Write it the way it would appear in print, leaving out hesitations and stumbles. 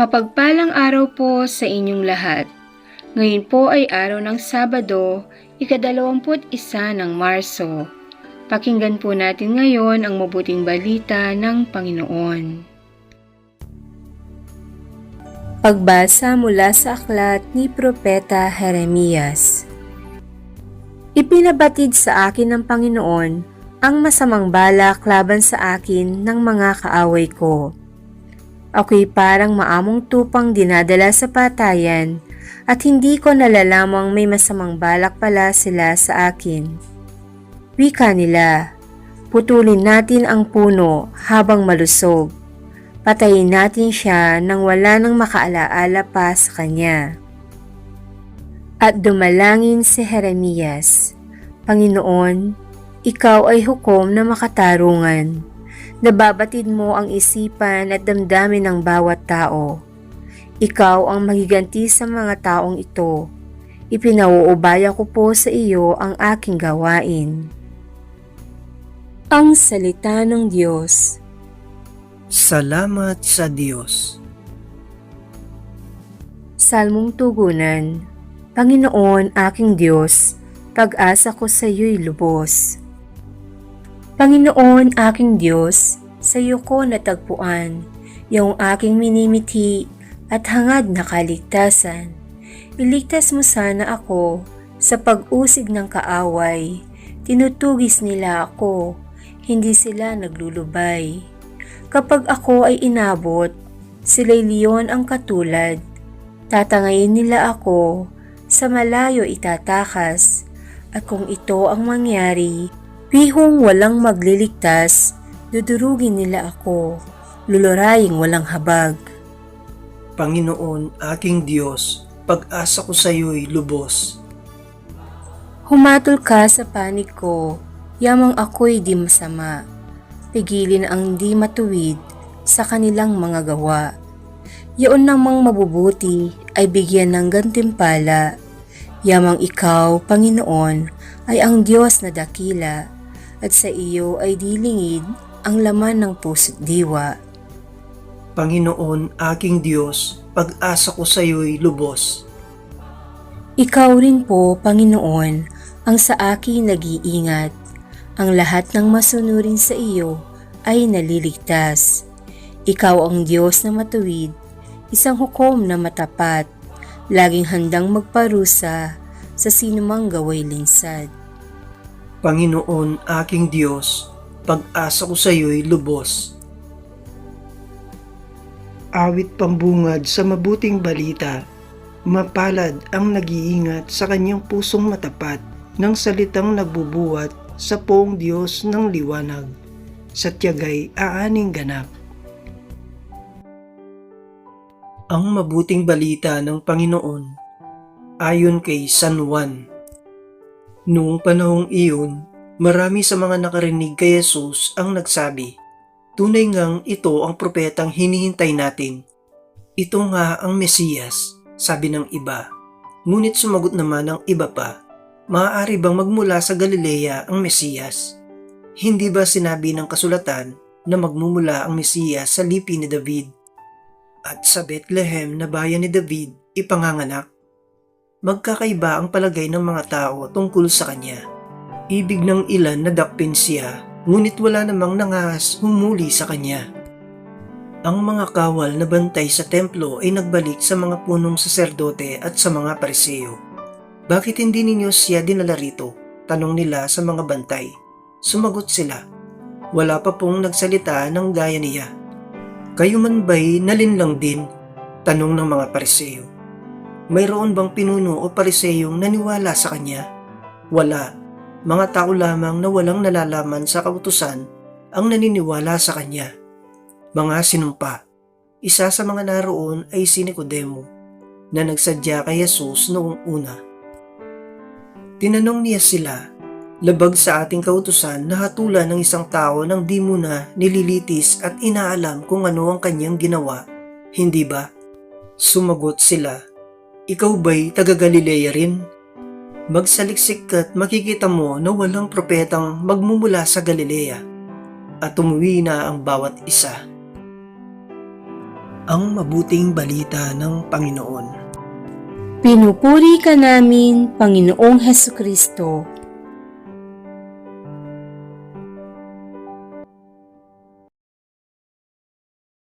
Mapagpalang araw po sa inyong lahat. Ngayon po ay araw ng Sabado, ika-21 ng Marso. Pakinggan po natin ngayon ang mabuting balita ng Panginoon. Pagbasa mula sa aklat ni Propeta Jeremias. Ipinabatid sa akin ng Panginoon ang masamang balak laban sa akin ng mga kaaway ko. Ako'y parang maamong tupang dinadala sa patayan at hindi ko nalalamang may masamang balak pala sila sa akin. Wika nila, putulin natin ang puno habang malusog. Patayin natin siya nang wala nang makaalaala pa sa kanya. At dumalangin si Jeremias, Panginoon, ikaw ay hukom na makatarungan. Nababatid mo ang isipan at damdamin ng bawat tao. Ikaw ang magiganti sa mga taong ito. Ipinauubaya ko po sa iyo ang aking gawain. Ang Salita ng Diyos. Salamat sa Diyos. Salmong Tugunan. Panginoon aking Diyos, pag-asa ko sa iyo'y lubos. Panginoon aking Diyos, sa iyo ko natagpuan, yung aking minimithi at hangad na kaligtasan. Iligtas mo sana ako sa pag-usig ng kaaway, tinutugis nila ako, hindi sila naglulubay. Kapag ako ay inabot, sila'y leon ang katulad, tatangayin nila ako, sa malayo itatakas, at kung ito ang mangyari, bihong walang magliligtas, dudurugin nila ako, luluraying walang habag. Panginoon, aking Diyos, pag-asa ko sa iyo'y lubos. Humatol ka sa panig ko, yamang ako'y di masama. Pigilin ang di matuwid sa kanilang mga gawa. Yaon namang mabubuti ay bigyan ng gantimpala. Yamang ikaw, Panginoon, ay ang Diyos na dakila, at sa iyo ay dilingid ang laman ng puso't diwa. Panginoon, aking Diyos, pag-asa ko sa iyo'y lubos. Ikaw rin po, Panginoon, ang sa akin nag-iingat. Ang lahat ng masunurin sa iyo ay naliligtas. Ikaw ang Diyos na matuwid, isang hukom na matapat, laging handang magparusa sa sinumang gaway linsad. Panginoon, aking Diyos, pag-asa ko sa iyo'y lubos. Awit pambungad sa mabuting balita, mapalad ang nag-iingat sa kanyang pusong matapat ng salitang nagbubuhat sa poong Diyos ng liwanag, sa tiyagay aaning ganap. Ang mabuting balita ng Panginoon ayon kay San Juan. Noong panahong iyon, marami sa mga nakarinig kay Jesus ang nagsabi, tunay ngang ito ang propetang hinihintay natin. Ito nga ang Mesiyas, sabi ng iba. Ngunit sumagot naman ang iba pa, maaari bang magmula sa Galilea ang Mesiyas? Hindi ba sinabi ng kasulatan na magmumula ang Mesiyas sa lipi ni David? At sa Bethlehem na bayan ni David ipanganganak? Magkakaiba ang palagay ng mga tao tungkol sa kanya. Ibig ng ilan na dakpin siya, ngunit wala namang nangahas humuli sa kanya. Ang mga kawal na bantay sa templo ay nagbalik sa mga punong saserdote at sa mga pariseo. Bakit hindi ninyo siya dinala rito? Tanong nila sa mga bantay. Sumagot sila, wala pa pong nagsalita ng gaya niya. Kayo man ba'y nalinlang din? Tanong ng mga pariseo. Mayroon bang pinuno o pariseyong naniwala sa kanya? Wala. Mga tao lamang na walang nalalaman sa kautusan ang naniniwala sa kanya. Mga sinumpa. Isa sa mga naroon ay si Nicodemo, na nagsadya kay Jesus noong una. Tinanong niya sila, labag sa ating kautusan na hatulan ng isang tao nang di mo na nililitis at inaalam kung ano ang kanyang ginawa, hindi ba? Sumagot sila, ikaw ba'y taga Galilea rin? Magsaliksik ka't makikita mo na walang propetang magmumula sa Galilea, at umuwi na ang bawat isa. ang mabuting balita ng Panginoon. Pinupuri ka namin, Panginoong Hesukristo.